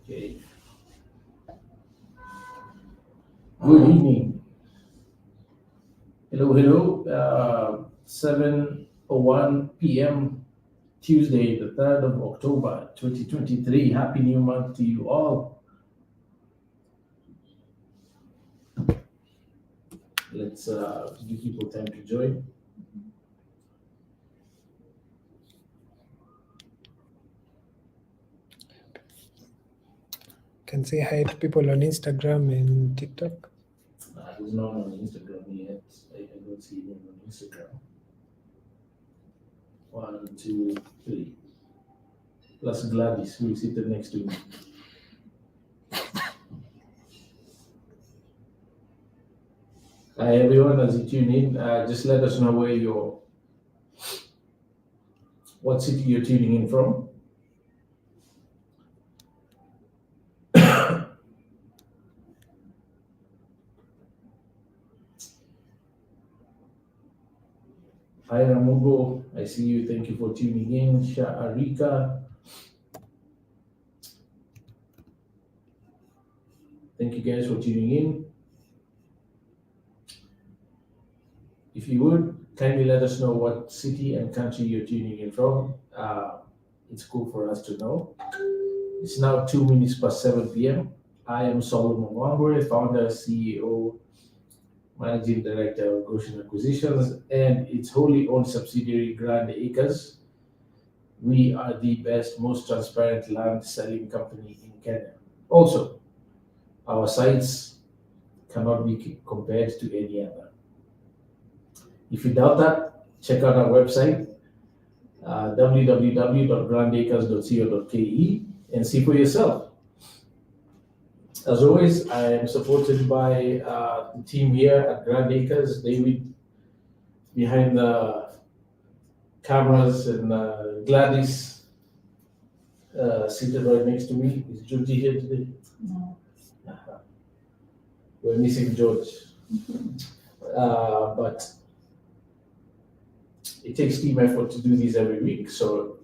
Okay. Good evening. Hello. 7:01 p.m. Tuesday, the 3rd of October, 2023. Happy New Month to you all. Let's give people time to join. Can say hi to people on Instagram and TikTok. He's not on Instagram yet. I don't see him on Instagram. 1, 2, 3. Plus Gladys, who is seated next to me. Hi everyone, as you tune in, just let us know what city you're tuning in from. Hi Ramugo, I see you. Thank you for tuning in. Sha'arika, thank you guys for tuning in. If you would, kindly let us know what city and country you're tuning in from. It's cool for us to know. It's now 2 minutes past 7 p.m. I am Solomon Wangwe, founder, CEO, Managing Director of Goshen Acquisitions and its wholly owned subsidiary, Grand Acres. We are the best, most transparent land selling company in Kenya. Also, our sites cannot be compared to any other. If you doubt that, check out our website, www.grandacres.co.ke, and see for yourself. As always, I am supported by the team here at Grand Acres, David behind the cameras, and Gladys seated right next to me. Is Judy here today? No. We're missing George. But it takes team effort to do these every week. So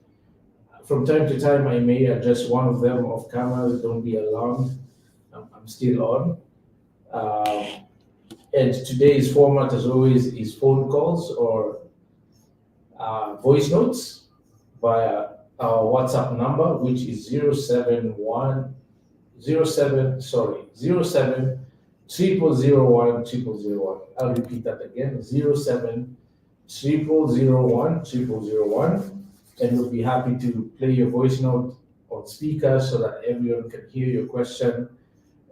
from time to time, I may address one of them off camera. Don't be alarmed. I'm still on. And today's format, as always, is phone calls or voice notes via our WhatsApp number, which is 07 00001 0001. I'll repeat that again, 07 0001 0001, and we'll be happy to play your voice note on speaker so that everyone can hear your question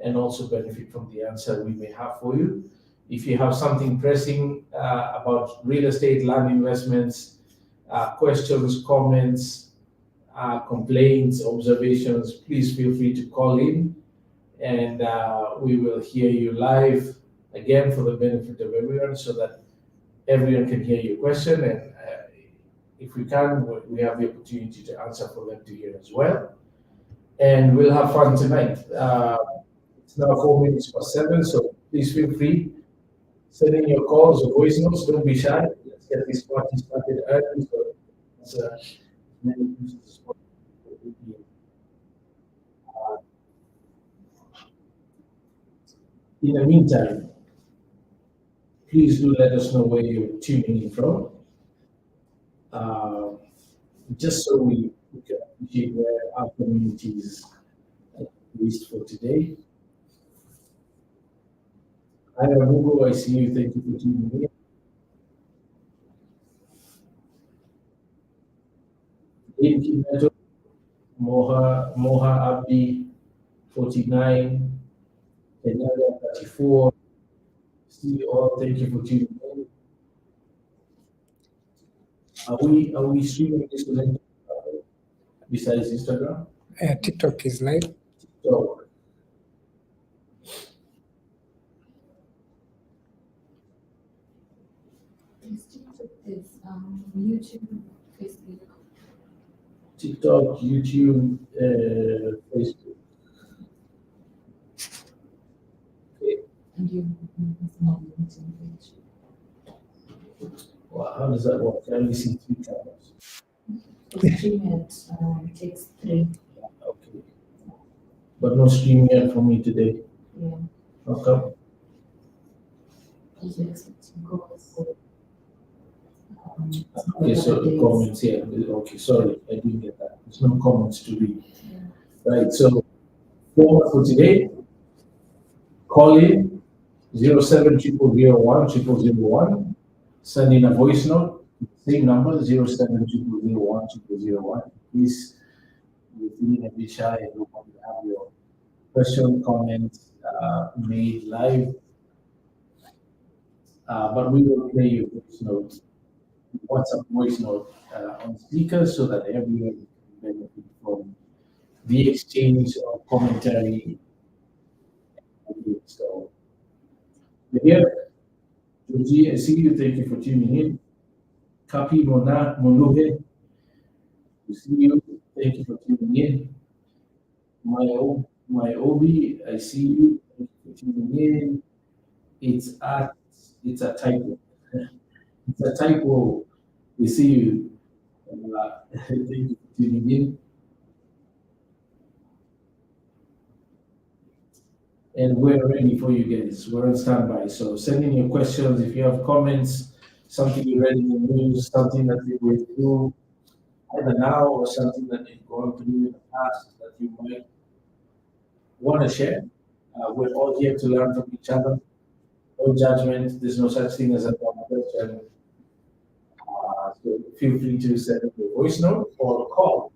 and also benefit from the answer we may have for you. If you have something pressing about real estate, land investments, questions, comments, complaints, observations, please feel free to call in, and we will hear you live again for the benefit of everyone so that everyone can hear your question, and if we can, we have the opportunity to answer for them to hear as well. And we'll have fun tonight. It's now 4 minutes past 7, so please feel free. Send in your calls or voice notes, don't be shy. Let's get this party started early so as many people as possible. In the meantime, please do let us know where you're tuning in from, just so we can appreciate where our community is at least for today. Hi, Ramugo, I see you. Thank you for tuning in. Thank you, Neto. Moha Abdi, 49, Kenalia, 34. See you all. Thank you for tuning in. Are we streaming this tonight besides Instagram? TikTok is live. So, It's YouTube, Facebook. TikTok, YouTube, Facebook. Okay. And you small LinkedIn page. Wow, how does that work? I only see 3 cameras. To stream it takes 3. Okay. But no stream yet for me today. Yeah. Okay. Because we expect to go for Okay, so the days. comments here. Okay, sorry, I didn't get that. There's no comments to read. Yeah. Right, so format for today, call in 0700010001, send in a voice note, same number 0700010001. Please, you're feeling a bit shy and you want to have your question, comments made live, but we will play your voice note, WhatsApp voice note on speaker so that everyone can benefit from the exchange of commentary. So, here, Georgie, I see you. Thank you for tuning in. Kapi Mona Moluhe, we see you. Thank you for tuning in. My Obi, I see you. Thank you for tuning in. It's a typo. It's a typo. We see you. Thank you for tuning in. And we're ready for you guys. We're on standby. So send in your questions. If you have comments, something you read in the news, something that you went through either now or something that you've gone through in the past that you might want to share. We're all here to learn from each other. No judgment. There's no such thing as a wrong question. So feel free to send in your voice note or call.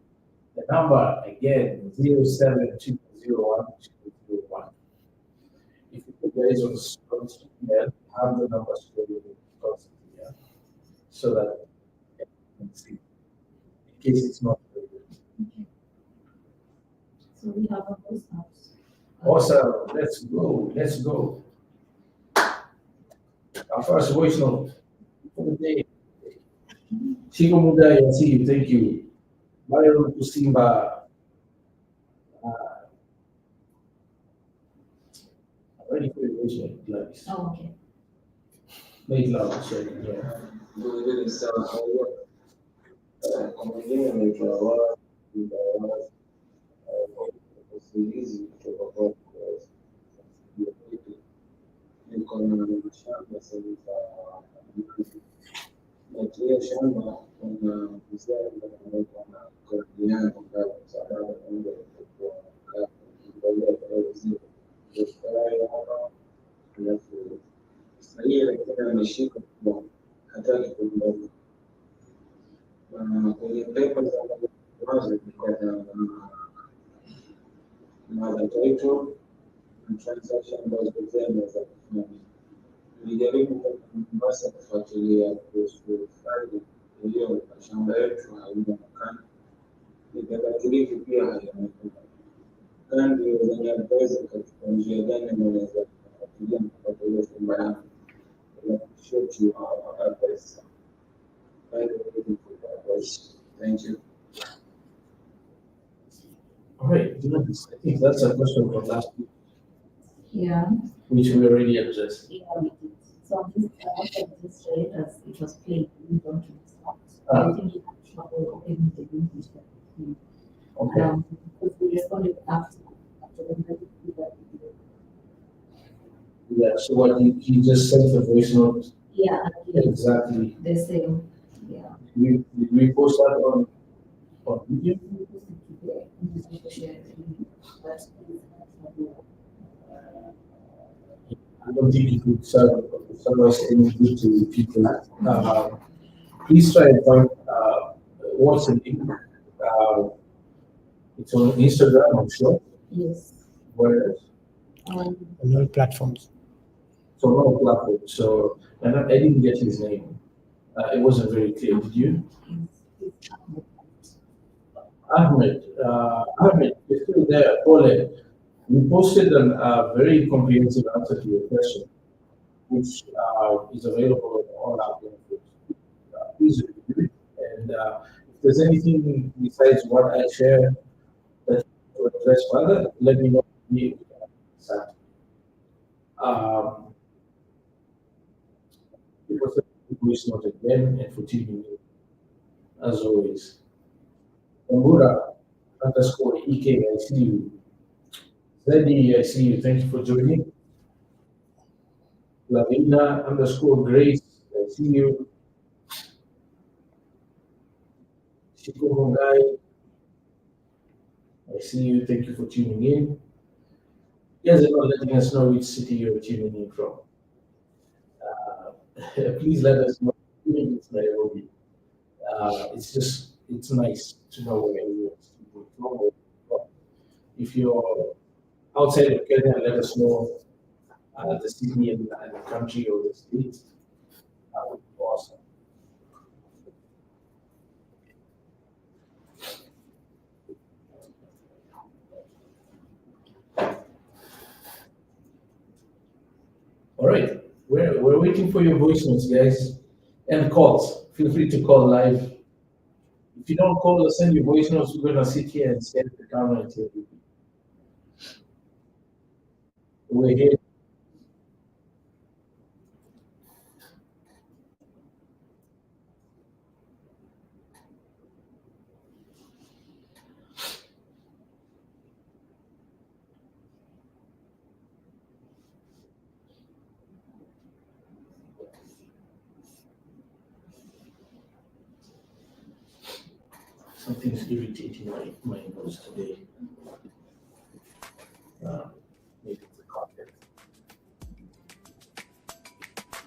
The number again 072001. If you guys on the screen, have the number scrolling constantly, yeah, so that you can see in case it's not very good. Okay. So we have a voice note. Awesome, let's go, let's go. Our first voice note for the day. Chico Mudai, I see you, thank you. Mario Kusimba. Ready for your voice note, please. Oh, okay. Make it loud, sorry. Yeah. Good evening, sir. How are you? Kwa majina naitwa Wala, usaidizi kutoka kwa niko na shamba sasa na kile shamba kuna bustani ambayo na karibiana kwa sababu ndio kwa mbolea kwa zile hapa alafu sasa hiyo lakini ameshika kwa hataki kuondoka. Kwenye pepa za kwanza kulikuwa na title na transaction ambazo zinaweza kufanya. Nilijaribu Mombasa kufuatilia kuhusu faida hiyo shamba yetu haionekani. Nikabadilika pia haionekani. Kandi zenye advice katika njia gani naweza kufuatilia mpaka hiyo shamba yangu. Short you advice. Thank you. All right, I think that's a question from last week, Yeah. which we already addressed. Yeah, we did. So I'm just after this rate as it was played, we don't respond. Ah. I think you have trouble opening the link. Okay. Because we responded after the video. Yeah, so what he just sent the voice note Yeah, exactly. the same. Yeah. Did we post that on video? I don't think it would serve us any good to people. Please try and find what's the link. It's on Instagram, I'm sure. Yes. Where else? On all platforms. So no platform. So and I didn't get his name. It wasn't very clear. Did you? Ahmed, you're still there. Ole, we posted a very comprehensive answer to your question, which is available on all our benefits. Please review it. And if there's anything besides what I share that you want to address further, let me know. It was a voice note again and for tuning in, as always. Tambura underscore EK, I see you. Zeddy, I see you. Thank you for joining. Lavina underscore Grace, I see you. Shiko Mungai, I see you. Thank you for tuning in. Yes, about letting us know which city you're tuning in from. Please let us know. Even if it's Nairobi. It's nice to know where you're from. If you're outside of Kenya, let us know the city and the country or the state. That would be awesome. All right, we're waiting for your voice notes, guys, and calls. Feel free to call live. If you don't call or send your voice notes, we're gonna sit here and stare at the camera until we're here. Something's irritating my nose today. Maybe it's the content.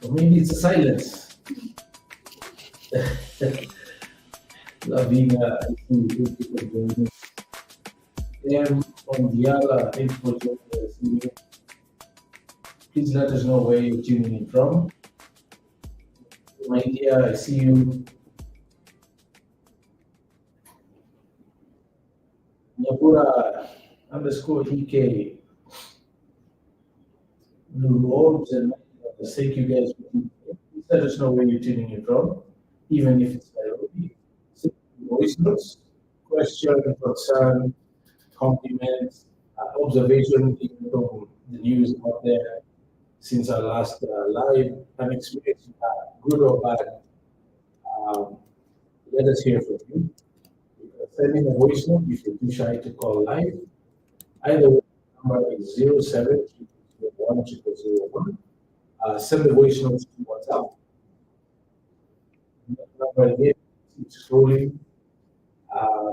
Or maybe it's the silence. Lavina, I see you. Thank you for joining. On Diala, thank you for joining us. Please let us know where you're tuning in from. My dear, I see you. Nyapura underscore EK. Blue orbs, and thank you guys. Please let us know where you're tuning in from, even if it's Nairobi. Voice notes, question, concern, compliment, observation from the news out there since our last live, an experience you had, good or bad. Let us hear from you. Send in a voice note if you're too shy to call live. Either way, the number is 07-10001. Send the voice notes to WhatsApp. That number again, keep scrolling.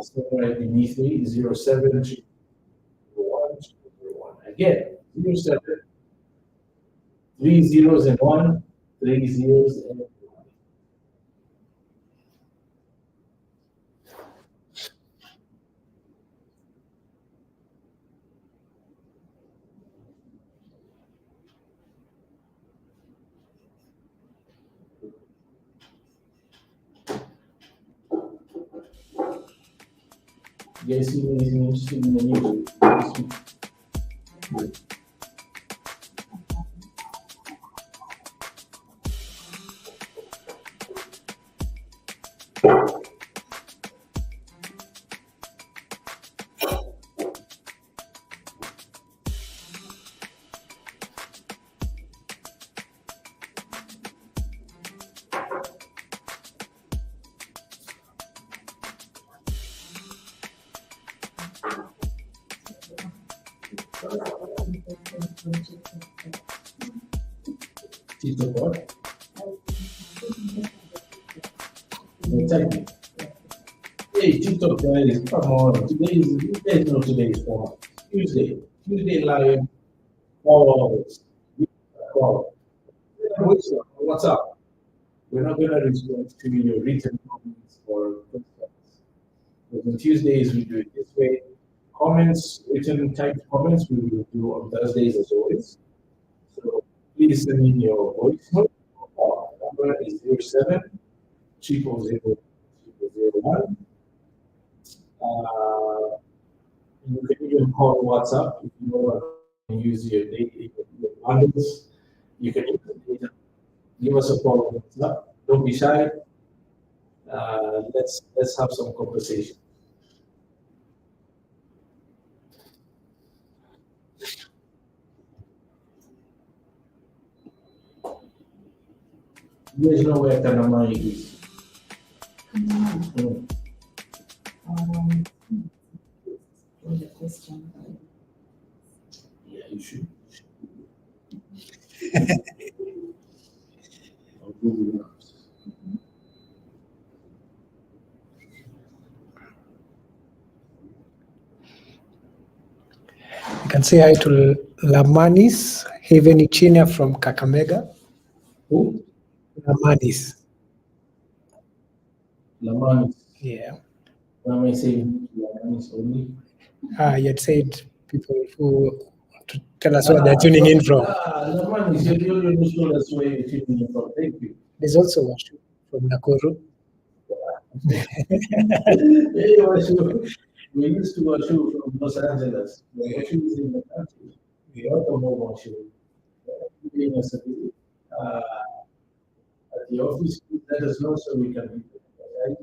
Somewhere beneath me, 07-10001. Again, 07, 3 zeros and 1, 3 zeros and 1. You guys see anything interesting in the news this week? TikTok what? Exactly. Hey, TikTok guys, come on. Today is, you guys know today is for Tuesday. Tuesday live, calls. Call. What's up? We're not going to respond to your written comments or questions. But on Tuesdays, we do it this way. Comments, written typed comments, we will do on Thursdays as always. So please send in your voice note. Our number is 07 000 001. You can even call WhatsApp if you want to use your bundles. You can use it. Give us a call on WhatsApp. Don't be shy. Let's have some conversation. You guys know where Kanamai is? can say hi to Lamanis Hevenichina from Kakamega. Who? Lamanis. Lamani. Yeah. Am I saying Lamanis only? You had said people who to tell us where they're tuning in from. Lamanis, you already showed us where you're tuning in from. Thank you. There's also Washu from Nakuru. Hey, Washu. We used to Washu from Los Angeles. Washu is in the country. We welcome more Washu. Giving us a visit at the office. Let us know so we can meet them, right?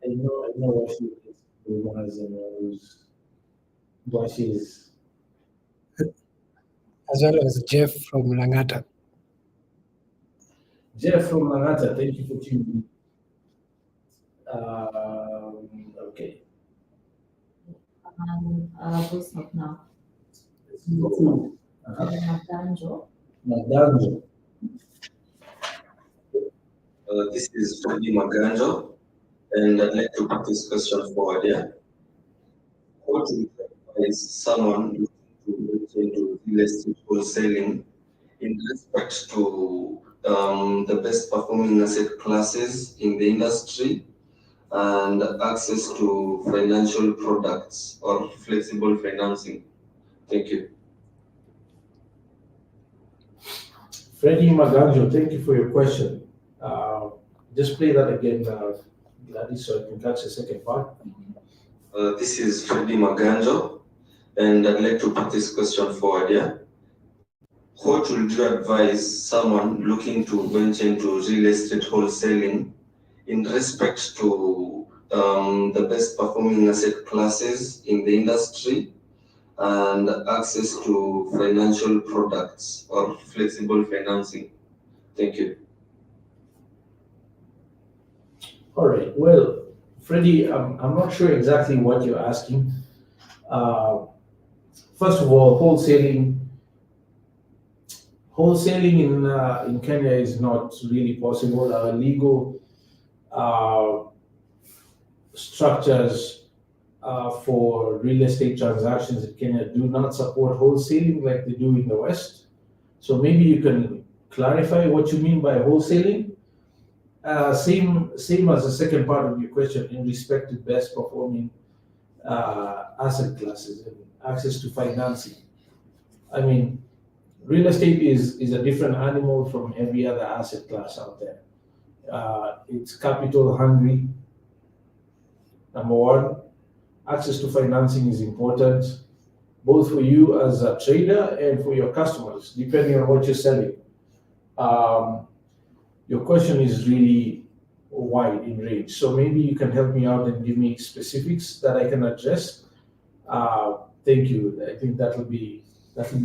And I know Washu is the ones and those Washes. As well as Jeff from Langata. Jeff from Langata, thank you for tuning in. Okay. Voice note now. Cool. Maganjo. Maganjo. This is Freddy Maganjo, and I'd like to put this question forward here. How to advise someone looking to get into real estate wholesaling in respect to the best performing asset classes in the industry and access to financial products or flexible financing? Thank you. Freddy Maganjo, thank you for your question. Just play that again, Gladys, so I can catch the second part. This is Freddy Maganjo, and I'd like to put this question forward here. What would you advise someone looking to venture into real estate wholesaling in respect to the best performing asset classes in the industry and access to financial products or flexible financing? Thank you. All right. Well, Freddie, I'm not sure exactly what you're asking. First of all, wholesaling in Kenya is not really possible. Our legal structures for real estate transactions in Kenya do not support wholesaling like they do in the West. So maybe you can clarify what you mean by wholesaling. Same as the second part of your question in respect to best performing asset classes and access to financing. I mean, real estate is a different animal from every other asset class out there. It's capital hungry. Number one, access to financing is important, both for you as a trader and for your customers, depending on what you're selling. Your question is really wide in range, so maybe you can help me out and give me specifics that I can address. Thank you. I think that will be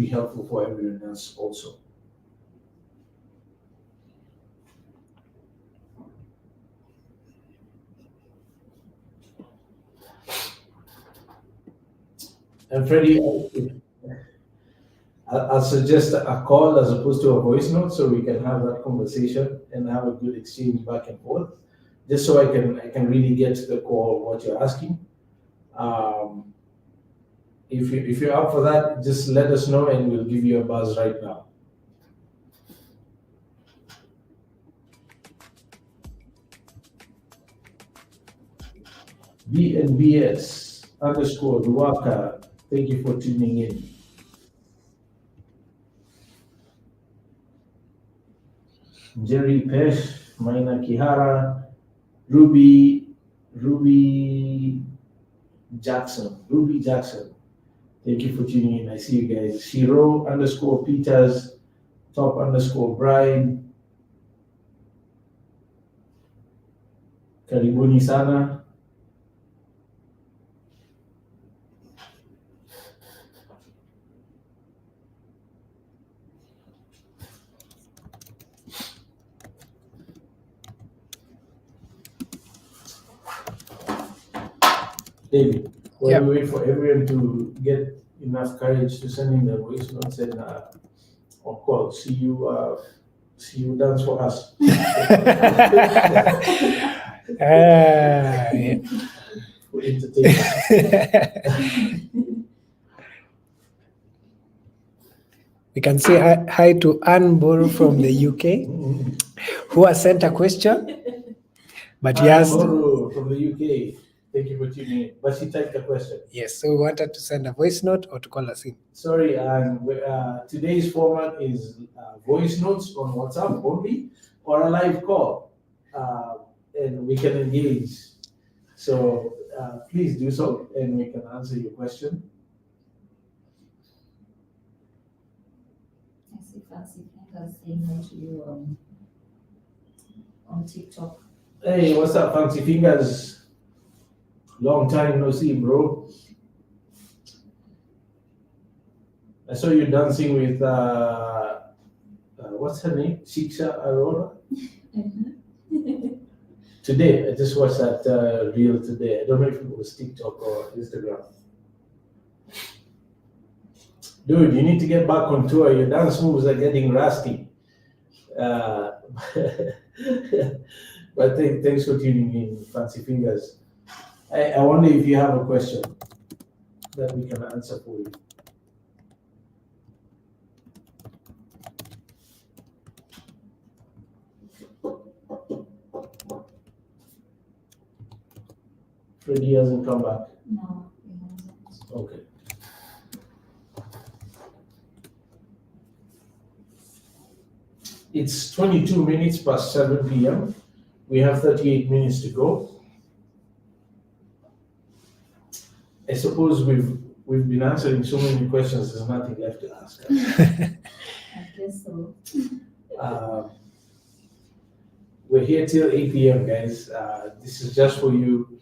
helpful for everyone else also. And Freddie, I'll suggest a call as opposed to a voice note so we can have that conversation and have a good exchange back and forth, just so I can really get to the core of what you're asking. If you're up for that, just let us know and we'll give you a buzz right now. BNBS_Luaka, thank you for tuning in. Jerry Pesh, Maina Kihara, Ruby Jackson. Thank you for tuning in. I see you guys. Shiro_Peters, Top_Bride. Karibuni sana. David, while we wait for everyone to get enough courage to send in their voice notes and or call, see you dance for us. Yeah. for entertainment. We can say hi to Anne Boro from the UK, who has sent a question. But he asked, from the UK. Thank you for tuning in. But she typed a question. Yes, so we wanted to send a voice note or to call us in. Sorry, and today's format is voice notes on WhatsApp only or a live call, and we can engage. So please do so, and we can answer your question. I see Fancy Fingers saying hi to you on TikTok. Hey, what's up, Fancy Fingers? Long time no see, bro. I saw you dancing with what's her name? Shiksha Arora. Today, I just watched that reel today. I don't know if it was TikTok or Instagram. Dude, you need to get back on tour. Your dance moves are getting rusty. But thanks for tuning in, Fancy Fingers. I wonder if you have a question that we can answer for you. Freddie hasn't come back. No, he hasn't. Okay. It's 22 minutes past 7 p.m. We have 38 minutes to go. I suppose we've been answering so many questions, there's nothing left to ask us. I guess so. We're here till 8 p.m., guys. This is just for you.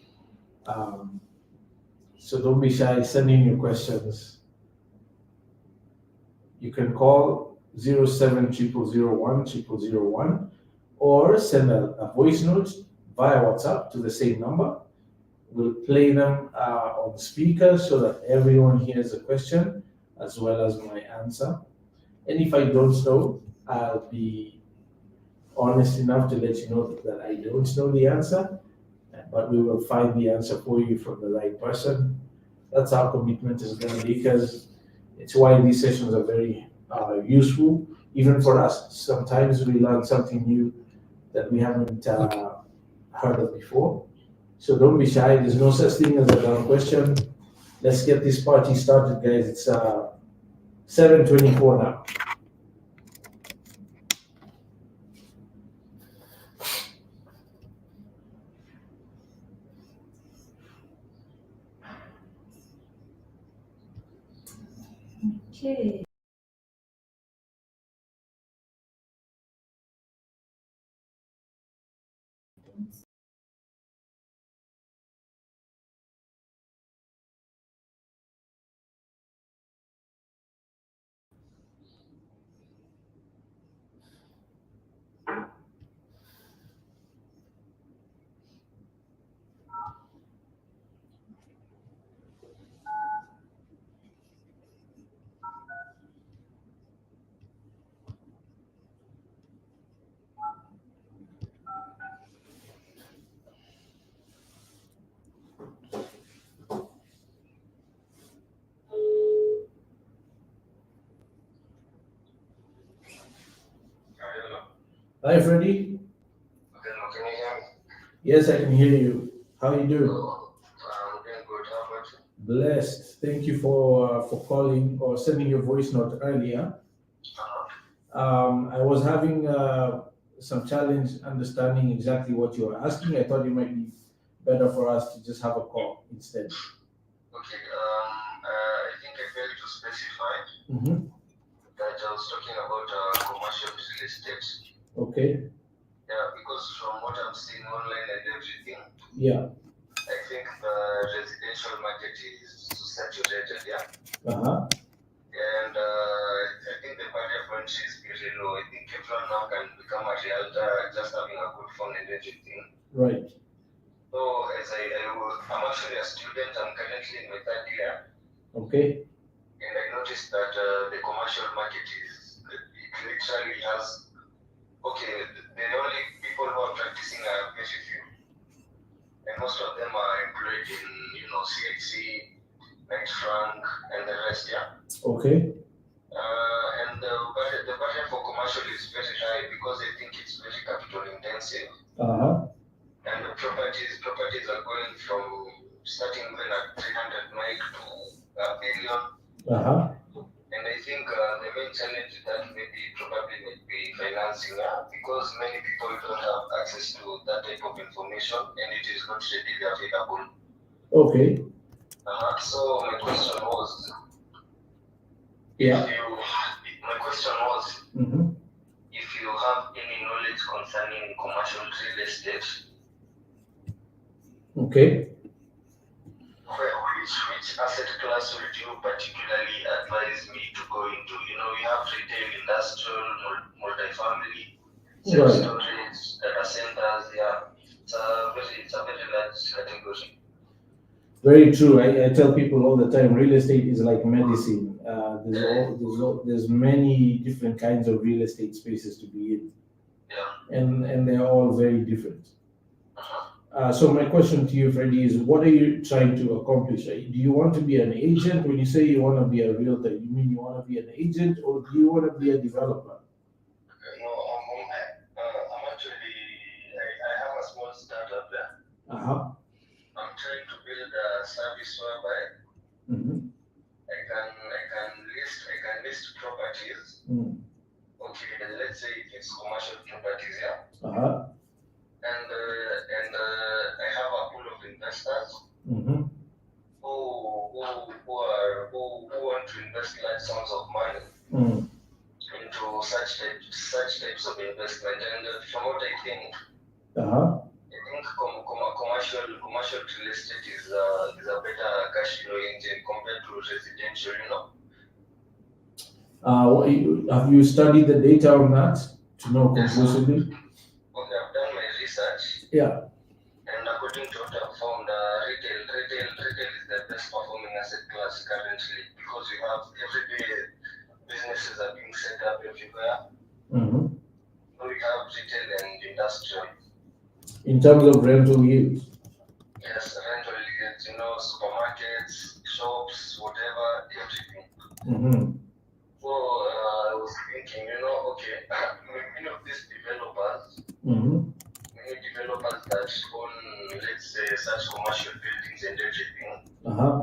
So don't be shy, send in your questions. You can call 0700010001 or send a voice note via WhatsApp to the same number. We'll play them on speaker so that everyone hears the question as well as my answer. And if I don't know, I'll be honest enough to let you know that I don't know the answer, but we will find the answer for you from the right person. That's our commitment is going to be, because it's why these sessions are very useful, even for us. Sometimes we learn something new that we haven't heard of before. So don't be shy. There's no such thing as a dumb question. Let's get this party started, guys. It's 7:24 now. Okay. Hi, Freddie. Can you hear me? Yes, I can hear you. How are you doing? I'm doing good. How about you? Blessed. Thank you for calling or sending your voice note earlier. I was having some challenge understanding exactly what you were asking. I thought it might be better for us to just have a call instead. Okay. I think I failed to specify that I was talking about commercial real estate. Okay. Yeah, because from what I'm seeing online and everything, Yeah. I think the residential market is saturated. Yeah. And I think the barrier for entry is very low. I think everyone now can become a realtor just having a good phone and everything. Right. So as I'm actually a student. I'm currently in my third year. Okay. And I noticed that the commercial market it literally has, the only people who are practicing are very few. And most of them are employed trade in, CXC, Next Frank, and the rest, yeah. Okay. And the budget for commercial is very high because I think it's very capital intensive. Uh-huh. And the properties are going from starting even at 300 meg to a billion. Uh-huh. And I think the main challenge that probably may be financing, because many people don't have access to that type of information and it is not readily available. Okay. So my question was, Yeah. my question was, Mm-hmm. if you have any knowledge concerning commercial real estate, Okay. which asset class would you particularly advise me to go into? We have retail, industrial, multifamily, self-storage, data centers, yeah. It's a very large category. Very true. I tell people all the time, real estate is like medicine. There's many different kinds of real estate spaces to be in. Yeah. And they're all very different. So my question to you, Freddie, is what are you trying to accomplish? Do you want to be an agent? When you say you want to be a realtor, you mean you want to be an agent or do you want to be a developer? No, I'm actually, I have a small startup there. Uh-huh. I'm trying to build a service whereby Mm-hmm. I can list properties. Mm. Okay, let's say it's commercial properties, yeah. Uh-huh. And I have a pool of investors Mm-hmm. who want to invest large sums of money into such types of investment. And from what I think, Uh-huh. commercial real estate is a better cash flow engine compared to residential. Have you studied the data on that to know conclusively? Okay, I've done my research. Yeah. And according to what I've found, retail is the best performing asset class currently because you have everyday businesses are being set up everywhere. Mm-hmm. So we have retail and industrial. In terms of rental yields? Yes, rental yields, supermarkets, shops, whatever, everything. Mm-hmm. So I was thinking, okay, many of these developers, Mm-hmm. that own, let's say, such commercial buildings and everything, Uh-huh.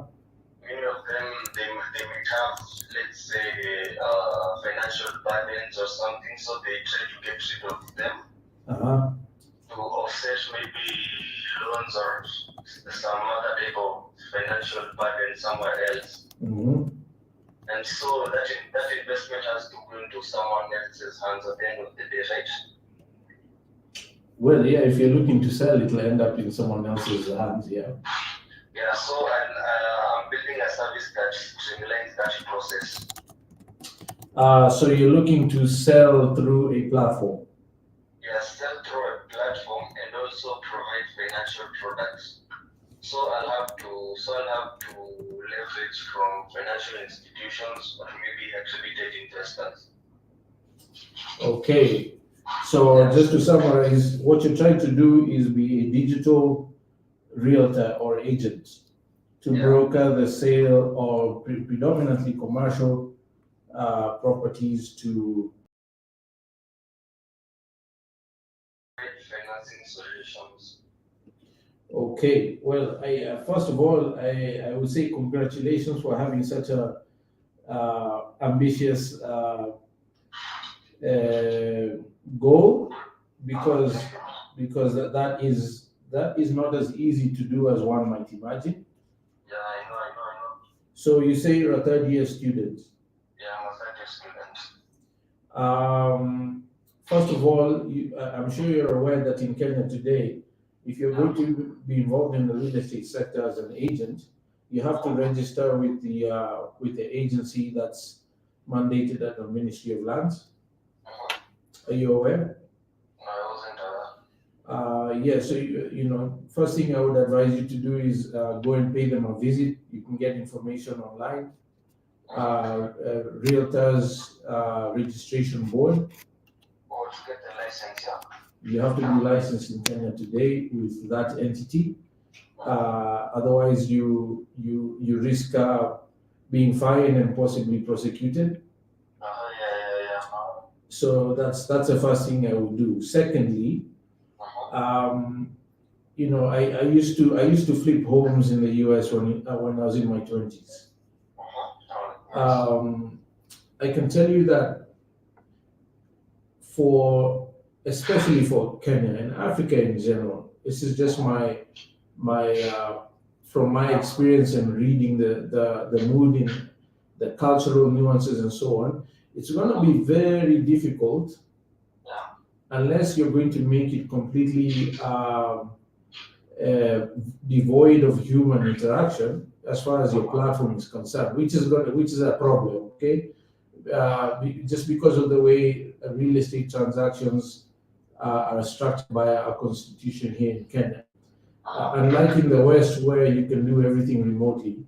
many of them, they might have, let's say, financial burdens or something, so they try to get rid of them Uh-huh. to offset maybe loans or some other type of financial burden somewhere else. Mm-hmm. And so that investment has to go into someone else's hands at the end of the day, right? Well, yeah, if you're looking to sell, it'll end up in someone else's hands, yeah. Yeah, so I'm building a service that streamlines that process. So you're looking to sell through a platform? Yeah, sell through a platform and also provide financial products. So I'll have to leverage from financial institutions or maybe accredited investors. Okay. So just to summarize, what you're trying to do is be a digital realtor or agent to broker the sale of predominantly commercial properties to Financing solutions. Okay, well, first of all, I would say congratulations for having such a ambitious goal, because that is not as easy to do as one might imagine. Yeah, I know. So you say you're a third-year student. Yeah, I'm a third-year student. First of all, I'm sure you're aware that in Kenya today, if you're going to be involved in the real estate sector as an agent, you have to register with the agency that's mandated at the Ministry of Lands. Are you aware? I wasn't aware. Yeah, so first thing I would advise you to do is go and pay them a visit. You can get information online. Realtors Registration Board. Or to get the license, yeah. You have to be licensed in Kenya today with that entity. Otherwise, you risk being fined and possibly prosecuted. So that's the first thing I would do. Secondly, you know, I used to flip homes in the US when I was in my 20s. I can tell you that especially for Kenya and Africa in general, this is just my from my experience and reading the mood in the cultural nuances and so on, it's going to be very difficult unless you're going to make it completely devoid of human interaction as far as your platform is concerned, which is a problem. Okay, just because of the way real estate transactions are structured by our constitution here in Kenya. Unlike in the West, where you can do everything remotely,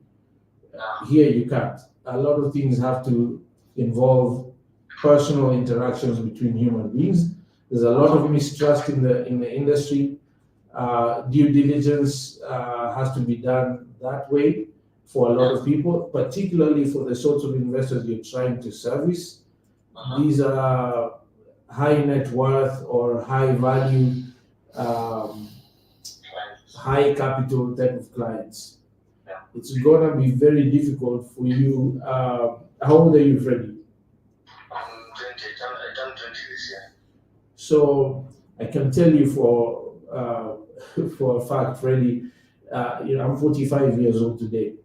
here you can't. A lot of things have to involve personal interactions between human beings. There's a lot of mistrust in the industry. Due diligence has to be done that way for a lot of people, particularly for the sorts of investors you're trying to service. These are high net worth or high value, high capital type of clients. It's gonna be very difficult for you. How old are you, Freddie? I'm 20. I turned 20 this year. So I can tell you for a fact, Freddie, you know, I'm 45 years old today.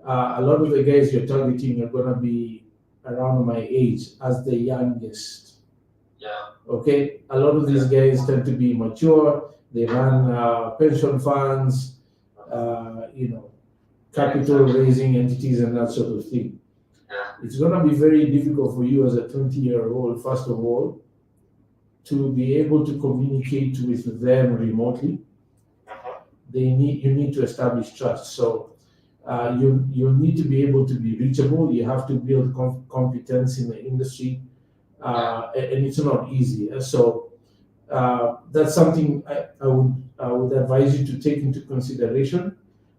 A lot of the guys you're targeting are gonna be around my age as the youngest. Okay, a lot of these guys tend to be mature. They run pension funds, you know, capital raising entities and that sort of thing. It's going to be very difficult for you as a 20-year-old, first of all, to be able to communicate with them remotely. You need to establish trust. So you need to be able to be reachable. You have to build competence in the industry, and it's not easy. So that's something I would advise you to take into consideration.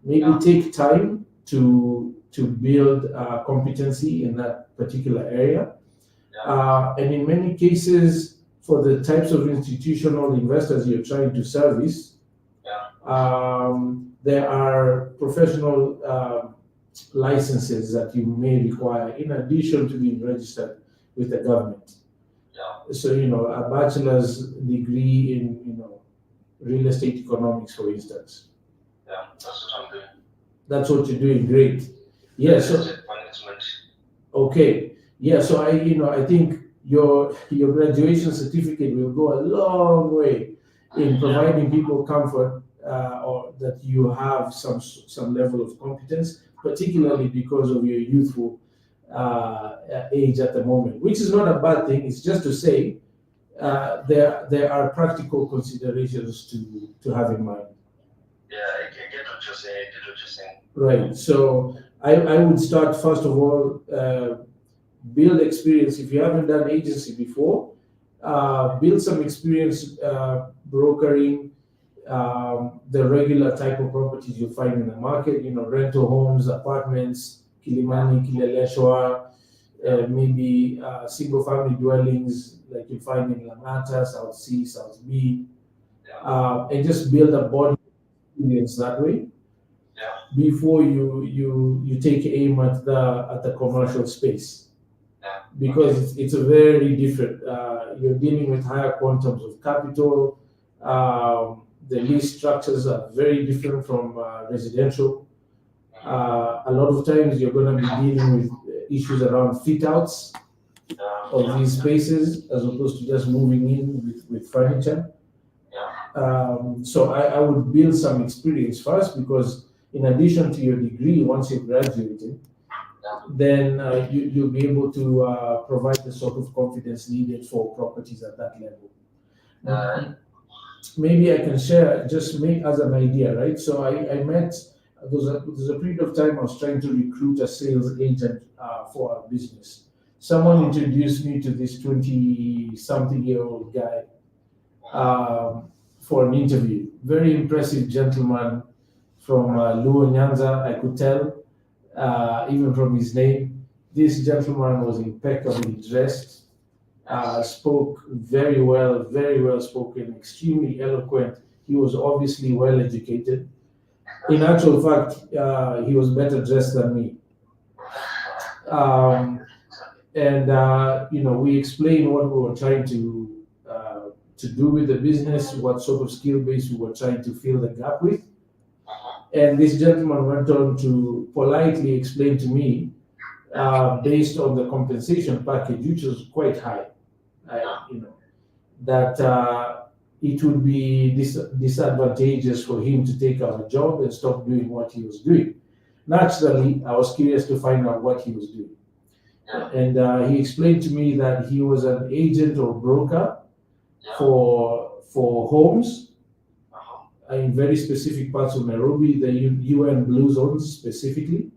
Maybe take time to build competency in that particular area. And in many cases, for the types of institutional investors you're trying to service, there are professional licenses that you may require in addition to being registered with the government. So, you know, a bachelor's degree in, you know, real estate economics, for instance. That's what I'm doing. That's what you're doing. Great. Yeah. So management. okay. Yeah. So I think your graduation certificate will go a long way in providing people comfort, or that you have some level of competence, particularly because of your youthful age at the moment, which is not a bad thing. It's just to say there are practical considerations to have in mind. Yeah, I get what you're saying. Right. So I would start first of all, build experience. If you haven't done agency before, build some experience brokering the regular type of properties you find in the market. You know, rental homes, apartments, Kilimani, Kileleshwa, maybe single-family dwellings like you find in Langata, South C, South B, and just build a body experience that way before you take aim at the commercial space, because it's a very different. You're dealing with higher quantums of capital. The lease structures are very different from residential. A lot of times you're going to be dealing with issues around fit outs of these spaces as opposed to just moving in with furniture. So I would build some experience first, because in addition to your degree, once you've graduated, then you'll be able to provide the sort of confidence needed for properties at that level. Maybe I can share, just make as an idea, right? So I met, there's a period of time I was trying to recruit a sales agent for our business. Someone introduced me to this 20-something-year-old guy for an interview. Very impressive gentleman, from Luo Nyanza, I could tell, even from his name. This gentleman was impeccably dressed, spoke very well spoken, extremely eloquent. He was obviously well educated. In actual fact, he was better dressed than me. We explained what we were trying to do with the business, what sort of skill base we were trying to fill the gap with. And this gentleman went on to politely explain to me, based on the compensation package, which was quite high, that it would be disadvantageous for him to take our job and stop doing what he was doing. Naturally, I was curious to find out what he was doing. And he explained to me that he was an agent or broker for homes in very specific parts of Nairobi, the UN Blue Zones specifically,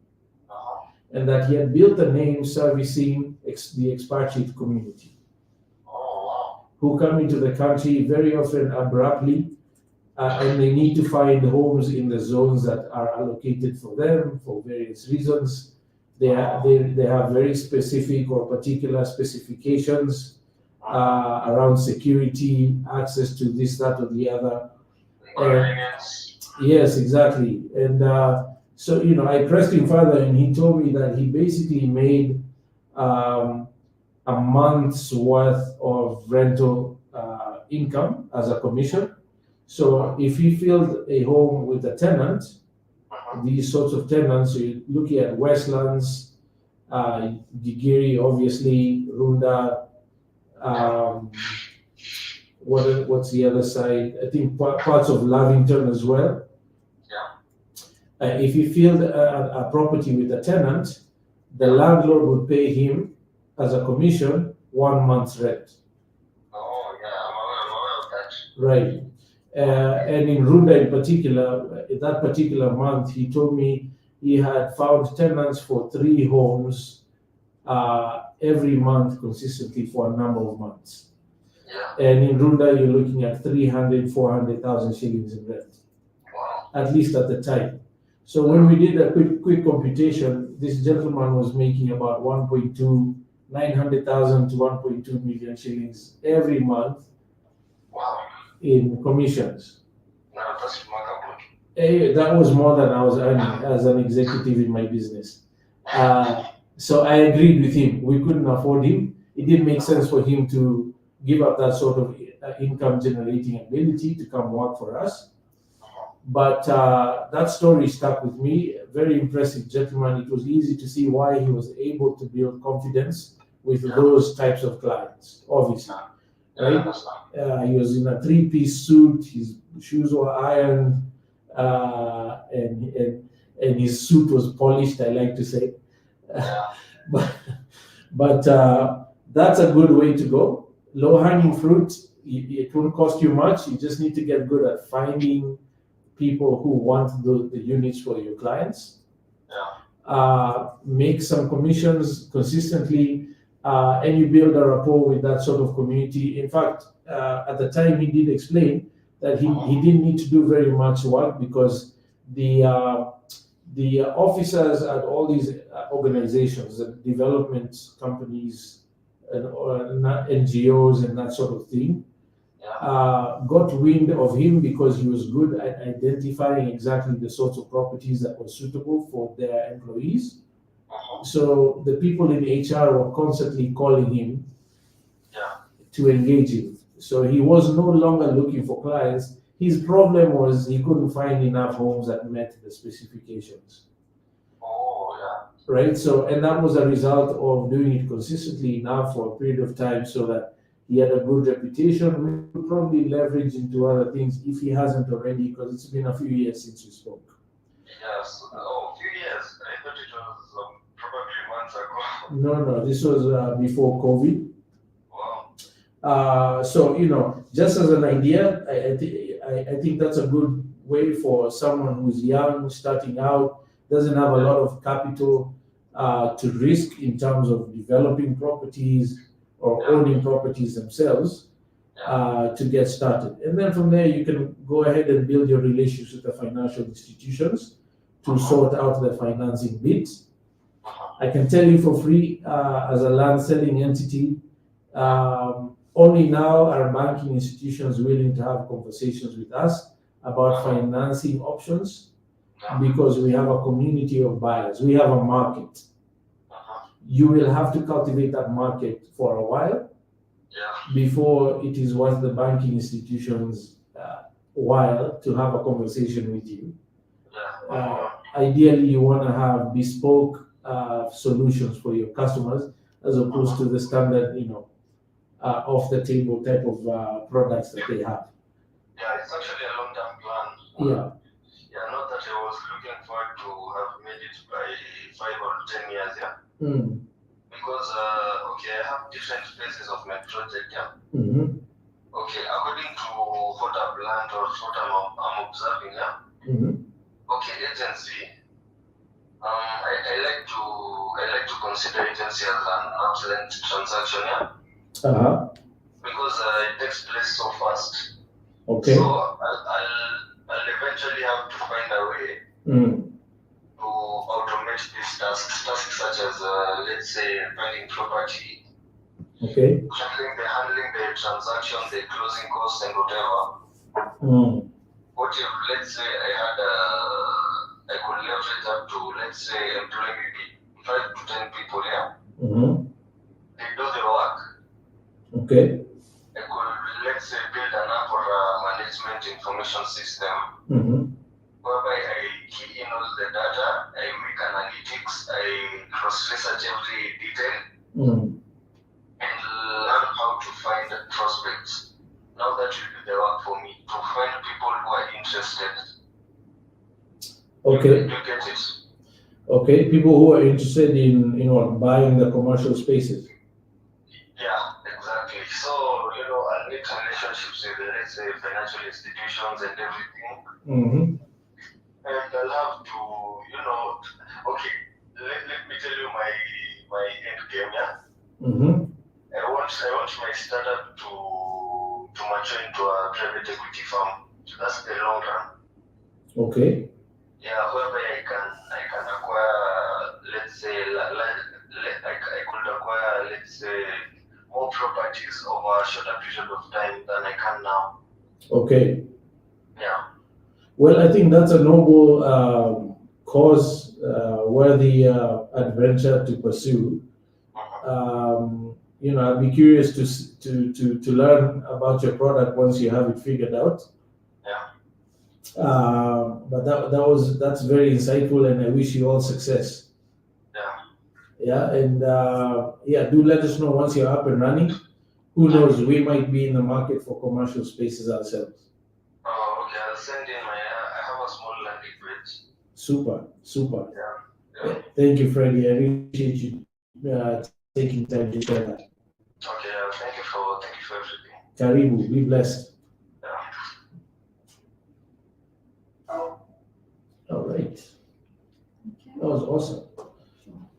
and that he had built a name servicing the expatriate community who come into the country very often abruptly, and they need to find homes in the zones that are allocated for them for various reasons. They have very specific or particular specifications around security, access to this, that, or the other. Yes, exactly. And so I pressed him further, and he told me that he basically made a month's worth of rental income as a commission. So if he filled a home with a tenant, these sorts of tenants, so you're looking at Westlands, Gigiri, obviously, Runda, what's the other side? I think parts of Lavington as well. If he filled a property with a tenant, the landlord would pay him as a commission 1 month's rent. Oh, yeah, I'm aware of that. Right. And in Runda in particular, that particular month, he told me he had found tenants for 3 homes every month consistently for a number of months. And in Runda, you're looking at 300,000, 400,000 shillings in rent, at least at the time. So when we did a quick computation, this gentleman was making about 900,000 to 1.2 million shillings every month in commissions. Now that's more than good. That was more than I was earning as an executive in my business. So I agreed with him. We couldn't afford him. It didn't make sense for him to give up that sort of income generating ability to come work for us. But that story stuck with me. Very impressive gentleman. It was easy to see why he was able to build confidence with those types of clients, obviously. Right? He was in a 3-piece suit. His shoes were ironed, and his suit was polished, I like to say. But that's a good way to go. Low-hanging fruit, it won't cost you much. You just need to get good at finding people who want the units for your clients. Make some commissions consistently, and you build a rapport with that sort of community. In fact, at the time, he did explain that he didn't need to do very much work because the officers at all these organizations, the development companies, and NGOs and that sort of thing, got wind of him because he was good at identifying exactly the sorts of properties that were suitable for their employees. So the people in HR were constantly calling him to engage him. So he was no longer looking for clients. His problem was he couldn't find enough homes that met the specifications. Right? So, and that was a result of doing it consistently enough for a period of time so that he had a good reputation. We could probably leverage into other things if he hasn't already, because it's been a few years since we spoke. Yes. Oh, a few years. I thought it was probably months ago. No, this was before COVID. Wow. So, just as an idea, I think that's a good way for someone who's young, starting out, doesn't have a lot of capital to risk in terms of developing properties or owning properties themselves. to get started. And then from there, you can go ahead and build your relationships with the financial institutions to sort out the financing bits. I can tell you for free, as a land selling entity, only now are banking institutions willing to have conversations with us about financing options, because we have a community of buyers. We have a market. You will have to cultivate that market for a while before it is worth the banking institutions' while to have a conversation with you. Ideally, you want to have bespoke solutions for your customers as opposed to the standard, off the table type of products that they have. Yeah, it's actually a long-term plan. Yeah. Yeah, not that I was looking forward to have made it by 5 or 10 years, yeah. Mm. Because, I have different phases of my project, yeah. Mm-hmm. Okay, according to what I've learned or what I'm observing, yeah. Mm-hmm. Okay, agency. I like to consider agency as an arm's-length transaction, yeah. Because it takes place so fast. Okay. So I'll eventually have to find a way to automate these tasks such as, let's say, finding property, Okay. handling the transaction, the closing costs, and whatever. What if, let's say, I could leverage up to, let's say, employ maybe 5 to 10 people, yeah? They do the work. Okay. I could, let's say, build an app or a management information system whereby I key in all the data, I make analytics, I cross-research every detail, and learn how to find prospects. Now that will do the work for me, to find people who are interested. Okay. You get it? Okay. People who are interested in, buying the commercial spaces. Yeah, exactly. So, I'll need relationships with, let's say, financial institutions and everything. And I'll have to, okay, let me tell you my end game, yeah? I want my startup to mature into a private equity firm. That's the long run. Okay. Yeah, whereby I can acquire, let's say, I could acquire, let's say, more properties over a shorter period of time than I can now. Okay. Yeah. Well, I think that's a noble cause, worthy adventure to pursue. I'd be curious to learn about your product once you have it figured out. But that's very insightful, and I wish you all success. Yeah, and do let us know once you're up and running. Who knows, we might be in the market for commercial spaces ourselves. Oh, okay, I'll send in I have a small landing page. Super. Yeah. Thank you, Freddie. I appreciate you taking time to share that. Okay, thank you for everything. Karibu, be blessed. All right. Okay. That was awesome.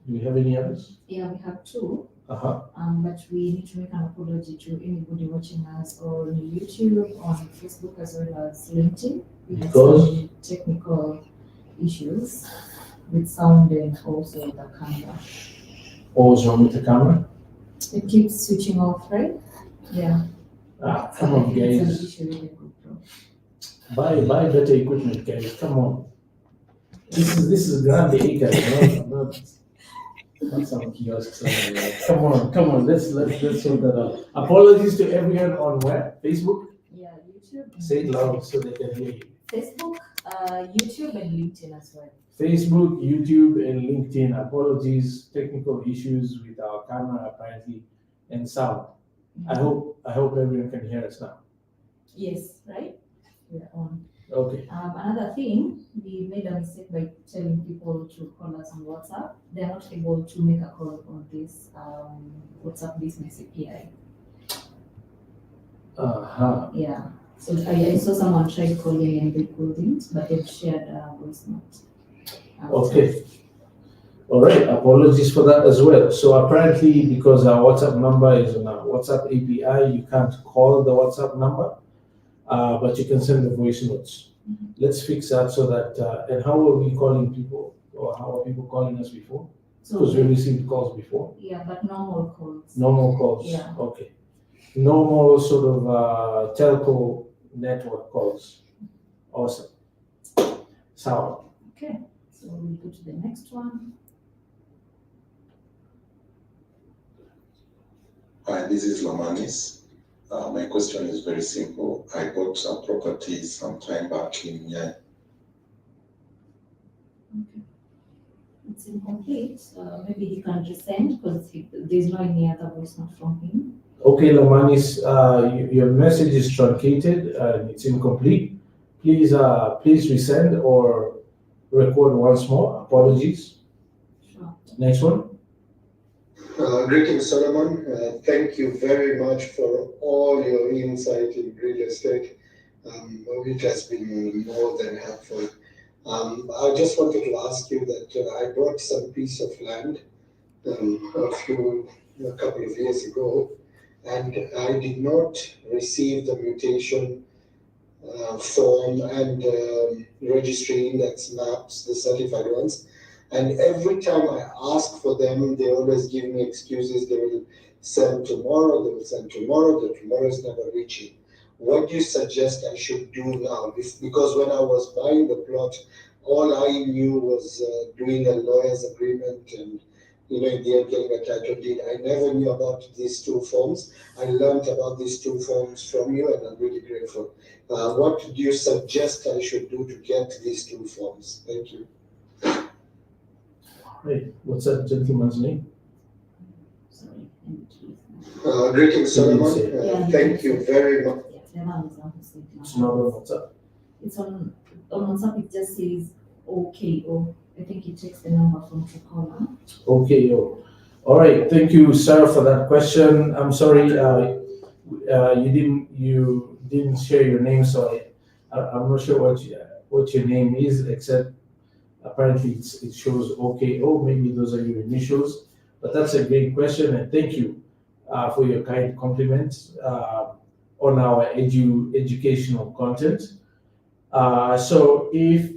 Do we have any others? Yeah, we have 2. Uh-huh. But we need to make an apology to anybody watching us on YouTube, on Facebook, as well as LinkedIn. We had some technical issues with sound and also the camera. What was wrong with the camera? It keeps switching off, right? Yeah. Come on, It's an guys. issue with the GoPro. Buy better equipment, guys. Come on. This is grande acres, not some kiosk somewhere. Come on. Let's sort that out. Apologies to everyone on where? Facebook? Yeah, YouTube. Say it loud so they can hear you. Facebook, YouTube, and LinkedIn as well. Facebook, YouTube, and LinkedIn. Apologies, technical issues with our camera apparently, and sound. I hope everyone can hear us now. Yes, right? We're on. Okay. Another thing, we made a mistake by telling people to call us on WhatsApp. They're not able to make a call on this WhatsApp business API. Yeah. So I saw someone tried calling and they couldn't, but they've shared a voice note. Okay. All right, apologies for that as well. So apparently, because our WhatsApp number is on our WhatsApp API, you can't call the WhatsApp number, but you can send the voice notes. Let's fix that so that, and how are we calling people? Or how are people calling us before? Because we received calls before. Yeah, but normal calls. Normal calls. Yeah. Okay. Normal sort of telco network calls. Awesome. Sound. Okay, so we'll go to the next one. Hi, this is Lamanis. My question is very simple. I bought a property some time back in Nyai. Okay. It's incomplete. Maybe he can resend because there's no any other voice note from him. Okay, Lamanis, your message is truncated and it's incomplete. Please resend or record once more. Apologies. Sure. Next one. Greetings, Solomon. Thank you very much for all your insight in real estate. It has been more than helpful. I just wanted to ask you that I bought some piece of land a couple of years ago, and I did not receive the mutation form and registry index maps, the certified ones. And every time I ask for them, they always give me excuses. They will send tomorrow, they will send tomorrow, the tomorrow is never reaching. What do you suggest I should do now? Because when I was buying the plot, all I knew was doing a lawyer's agreement and, in the end, getting a title deed. I never knew about these two forms. I learned about these two forms from you, and I'm really grateful. What do you suggest I should do to get these two forms? Thank you. Hey, what's that gentleman's name? Sorry. Greetings, Solomon. Thank you very much. Yeah, the man is on his name. It's not on WhatsApp. It's on WhatsApp. It just says OKO. I think it takes the number from Truecaller. Okay, all right. Thank you, sir, for that question. I'm sorry, you didn't share your name, so I'm not sure what your name is, except apparently it shows OKO. Maybe those are your initials, but that's a great question, and thank you for your kind compliments on our educational content. So if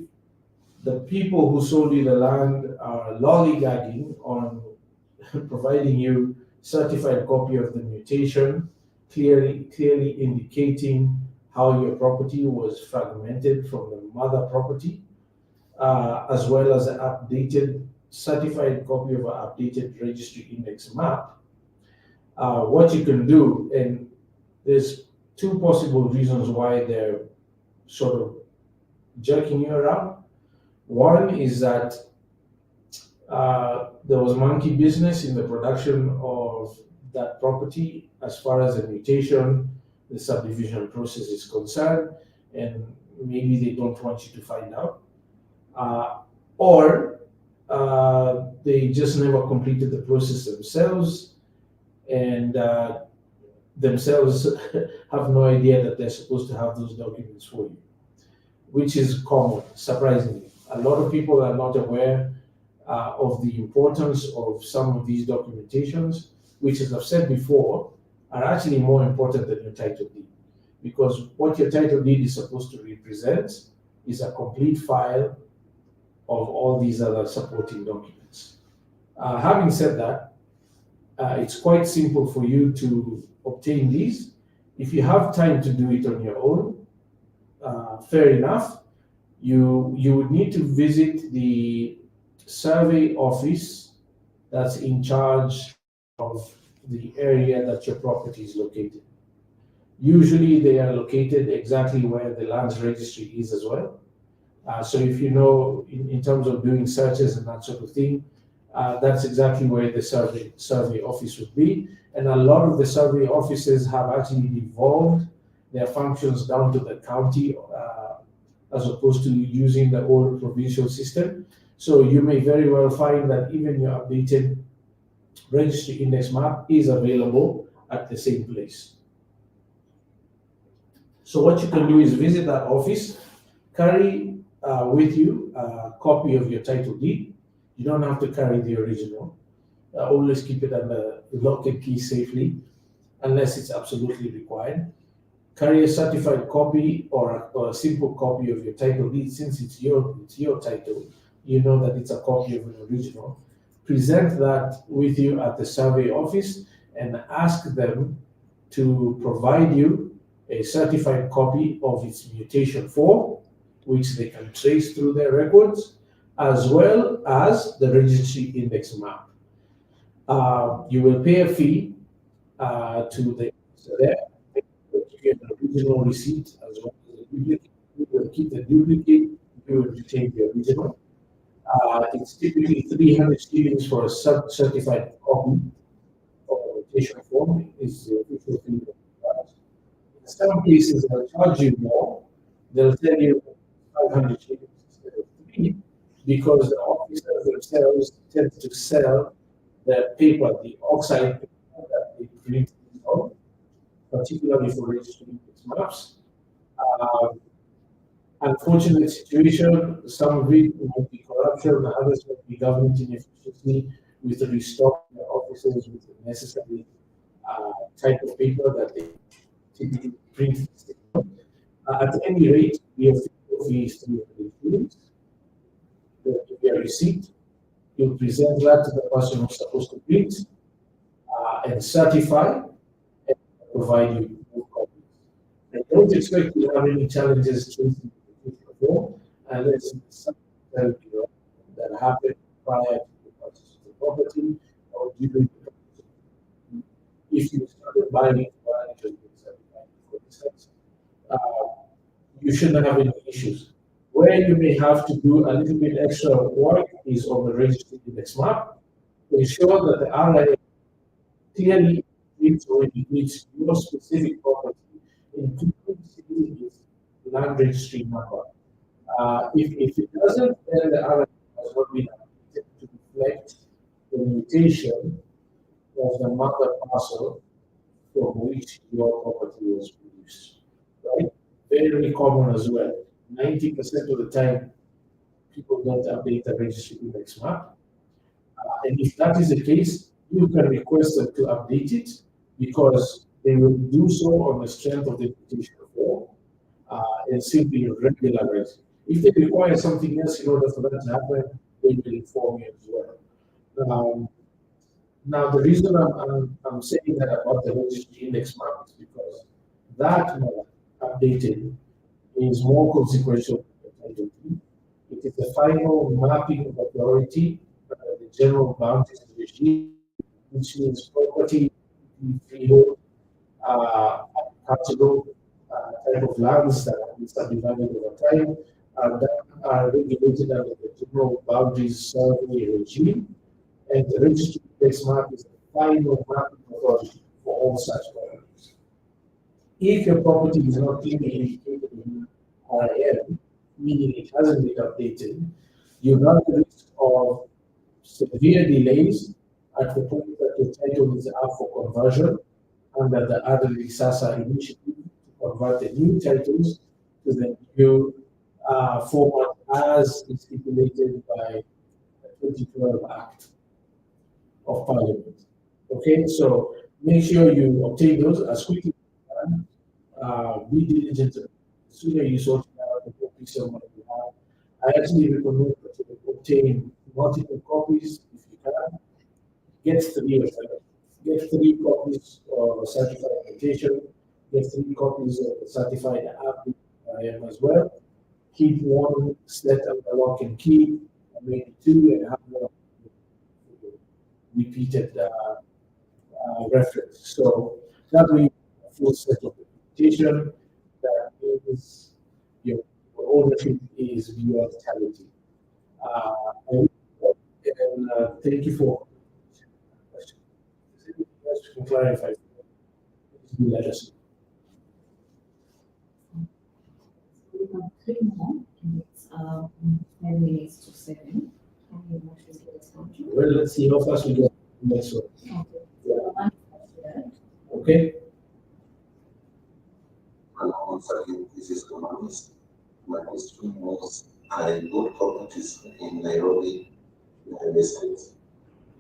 the people who sold you the land are lollygagging on providing you certified copy of the mutation, clearly indicating how your property was fragmented from the mother property, as well as an updated certified copy of an updated registry index map. What you can do, and there's two possible reasons why they're sort of jerking you around. One is that there was monkey business in the production of that property as far as the mutation, the subdivision process is concerned, and maybe they don't want you to find out. Or they just never completed the process themselves, and themselves have no idea that they're supposed to have those documents for you, which is common, surprisingly. A lot of people are not aware of the importance of some of these documentations, which, as I've said before, are actually more important than your title deed. Because what your title deed is supposed to represent is a complete file of all these other supporting documents. Having said that, it's quite simple for you to obtain these. If you have time to do it on your own, fair enough. You would need to visit the survey office that's in charge of the area that your property is located. Usually they are located exactly where the lands registry is as well. So if you know, in terms of doing searches and that sort of thing, that's exactly where the survey office would be. And a lot of the survey offices have actually devolved their functions down to the county, as opposed to using the old provincial system. So you may very well find that even your updated registry index map is available at the same place. So what you can do is visit that office, carry with you a copy of your title deed, You don't have to carry the original. Always keep it under lock and key safely, unless it's absolutely required. Carry a certified copy or a simple copy of your title deed, since it's your title. You know that it's a copy of an original. Present that with you at the survey office and ask them to provide you a certified copy of its mutation form, which they can trace through their records, as well as the registry index map. You will pay a fee to the there. You get an original receipt as well as a duplicate. You will keep the duplicate, you will retain the original. It's typically 300 shillings for a certified copy of the mutation form. Is the official fee. In some cases, they'll charge you more. They'll tell you 500 shillings instead of 3, because the officers themselves tend to sell the paper, the oxide paper that they print on, particularly for registering its maps. Unfortunate situation, some of it will be corruption, others will be government inefficiency with restocking the officers with the necessary type of paper that they typically print. At any rate, we have fees 300 shillings. They'll give you a receipt. You present that to the person who's supposed to print and certify and provide you with copies. I don't expect you to have any challenges tracing the form unless it's something that happened prior to the purchase of the property or during the property. If you started buying it while it was being certified, for instance, you shouldn't have any issues. Where you may have to do a little bit extra work is on the registry index map to ensure that the RIA clearly indicates your specific property, including its land registry number. If it doesn't, then the RIA has not been updated to reflect the mutation of the mother parcel from which your property was produced. Right? Very common as well. 90% of the time, people don't update the registry index map. And if that is the case, you can request them to update it, because they will do so on the strength of the mutation form and simply regularize it. If they require something else in order for that to happen, they will inform you as well. Now, the reason I'm saying that about the registry index map is because that map updated is more consequential than the title deed. It is the final mapping authority, the general boundaries regime, which means property, freehold, agricultural type of lands that have been subdivided over time, that are regulated under the general boundaries survey regime. And the registry index map is the final mapping authority for all such boundaries. If your property is not clearly indicated in RIM, meaning it hasn't been updated, you run the risk of severe delays at the point that the title is up for conversion under the Ardent Sasa initiative to convert the new titles to the new format as stipulated by the 2012 Act of Parliament. Okay, so make sure you obtain those as quickly as you can. Be diligent. The sooner you sort it out, the more peace of mind you have. I actually recommend that you obtain multiple copies if you can. Get 3 of them. Get 3 copies of a certified application. Get 3 copies of the certified app as well. Keep 1 set under lock and key, and maybe 2, and have 1 repeated reference. So that way, a full set of documentation that means your ownership is beyond totality. And thank you for question. Is there anything else you can clarify? Please do let us know. We have 3 more, and it's 10 minutes to 7. Well, let's see how fast we get next one. Okay. Yeah. Okay. And once again, this is Thomas. My question was, I bought properties in Nairobi estate.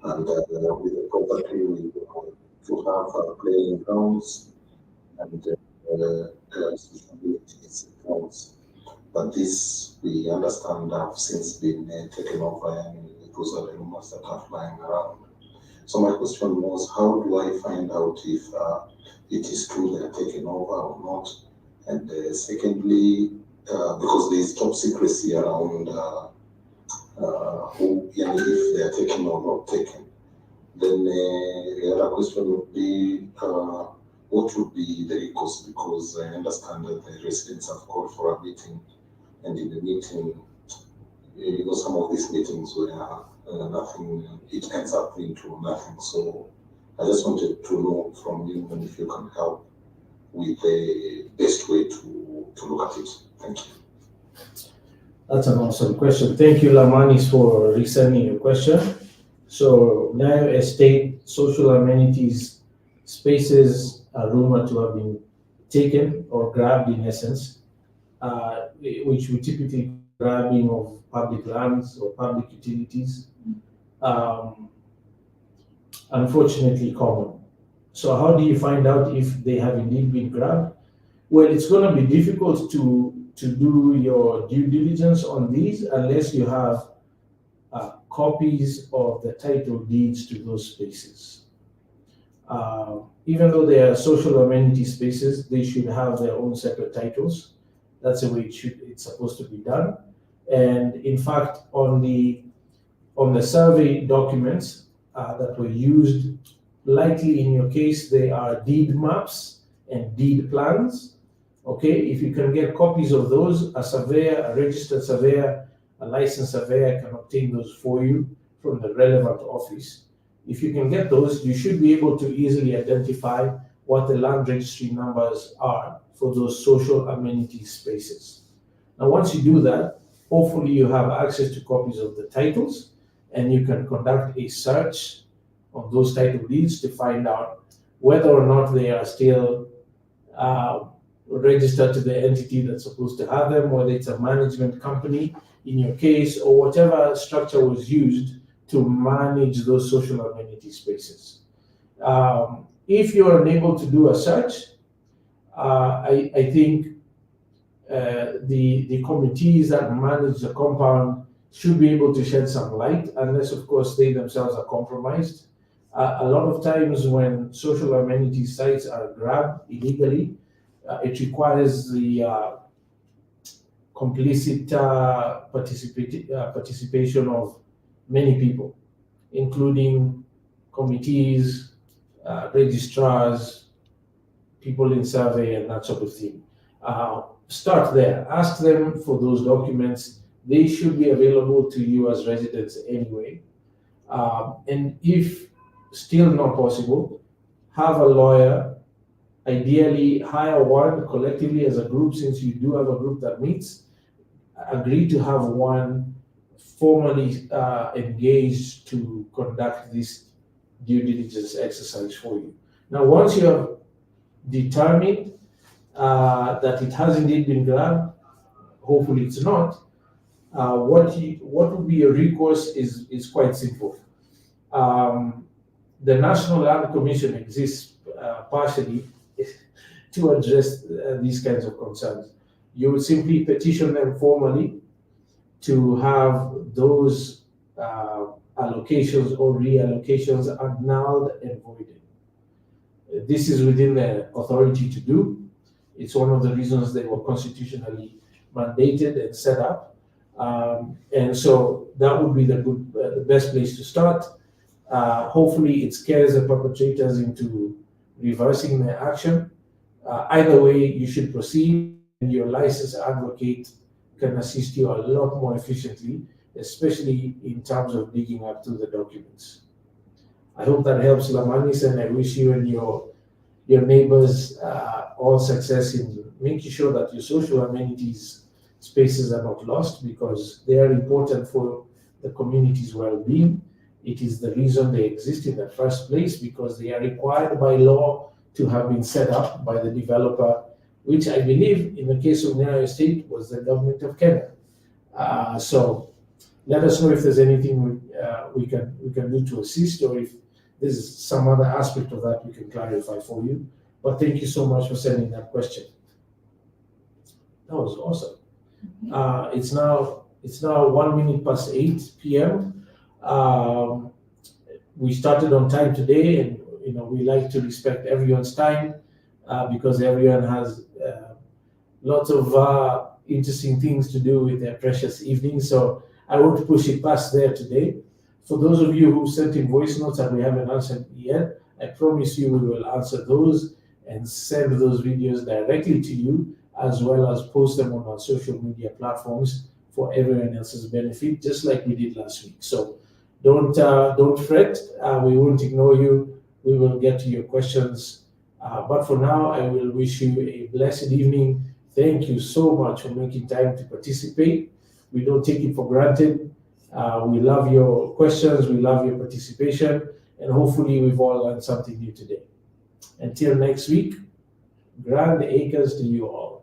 And with the property, we to have playing grounds and sustainability grounds. But this, we understand, have since been taken over, and those are the rumors that are flying around. So my question was, how do I find out if it is true they are taken over or not? And secondly, because there is top secrecy around who, if they are taken or not taken, then the other question would be, what would be the recourse? Because I understand that the residents have called for a meeting, and in the meeting, some of these meetings were nothing, it ends up into nothing. So I just wanted to know from you if you can help with the best way to look at it. Thank you. That's an awesome question. Thank you, Lamanis, for resending your question. So now estate social amenities spaces are rumored to have been taken or grabbed in essence, which we typically grabbing of public lands or public utilities. Unfortunately common. So how do you find out if they have indeed been grabbed? Well, it's going to be difficult to do your due diligence on these unless you have copies of the title deeds to those spaces. Even though they are social amenity spaces, they should have their own separate titles. That's the way it's supposed to be done. And in fact, on the survey documents that were used, likely in your case, they are deed maps and deed plans. Okay, if you can get copies of those, a surveyor, a registered surveyor, a licensed surveyor can obtain those for you from the relevant office. If you can get those, you should be able to easily identify what the land registry numbers are for those social amenity spaces. Now, once you do that, hopefully you have access to copies of the titles, and you can conduct a search on those title deeds to find out whether or not they are still registered to the entity that's supposed to have them, whether it's a management company in your case, or whatever structure was used to manage those social amenity spaces. If you're unable to do a search, I think the committees that manage the compound should be able to shed some light, unless, of course, they themselves are compromised. A lot of times when social amenity sites are grabbed illegally, it requires the complicit participation of many people, including committees, registrars, people in survey, and that sort of thing. Start there. Ask them for those documents. They should be available to you as residents anyway. And if still not possible, have a lawyer. Ideally, hire one collectively as a group, since you do have a group that meets. Agree to have one formally engaged to conduct this due diligence exercise for you. Now, once you have determined that it has indeed been grabbed, hopefully it's not, what would be your recourse is quite simple. The National Land Commission exists partially to address these kinds of concerns. You would simply petition them formally to have those allocations or reallocations annulled and voided. This is within their authority to do. It's one of the reasons they were constitutionally mandated and set up. And so that would be the best place to start. Hopefully it scares the perpetrators into reversing their action. Either way, you should proceed, and your licensed advocate can assist you a lot more efficiently, especially in terms of digging up through the documents. I hope that helps, Lamanis, and I wish you and your neighbors all success in making sure that your social amenities spaces are not lost, because they are important for the community's well-being. It is the reason they exist in the first place, because they are required by law to have been set up by the developer, which I believe in the case of Nyayo Estate was the government of Kenya. So let us know if there's anything we can do to assist, or if there's some other aspect of that we can clarify for you. But thank you so much for sending that question. That was awesome. It's now 1 minute past 8 p.m. We started on time today, and we like to respect everyone's time because everyone has lots of interesting things to do with their precious evening. So I won't push it past there today. For those of you who sent in voice notes and we haven't answered yet, I promise you we will answer those and send those videos directly to you, as well as post them on our social media platforms for everyone else's benefit, just like we did last week. So don't fret. We won't ignore you. We will get to your questions. But for now, I will wish you a blessed evening. Thank you so much for making time to participate. We don't take it for granted. We love your questions. We love your participation. And hopefully we've all learned something new today. Until next week, grand acres to you all.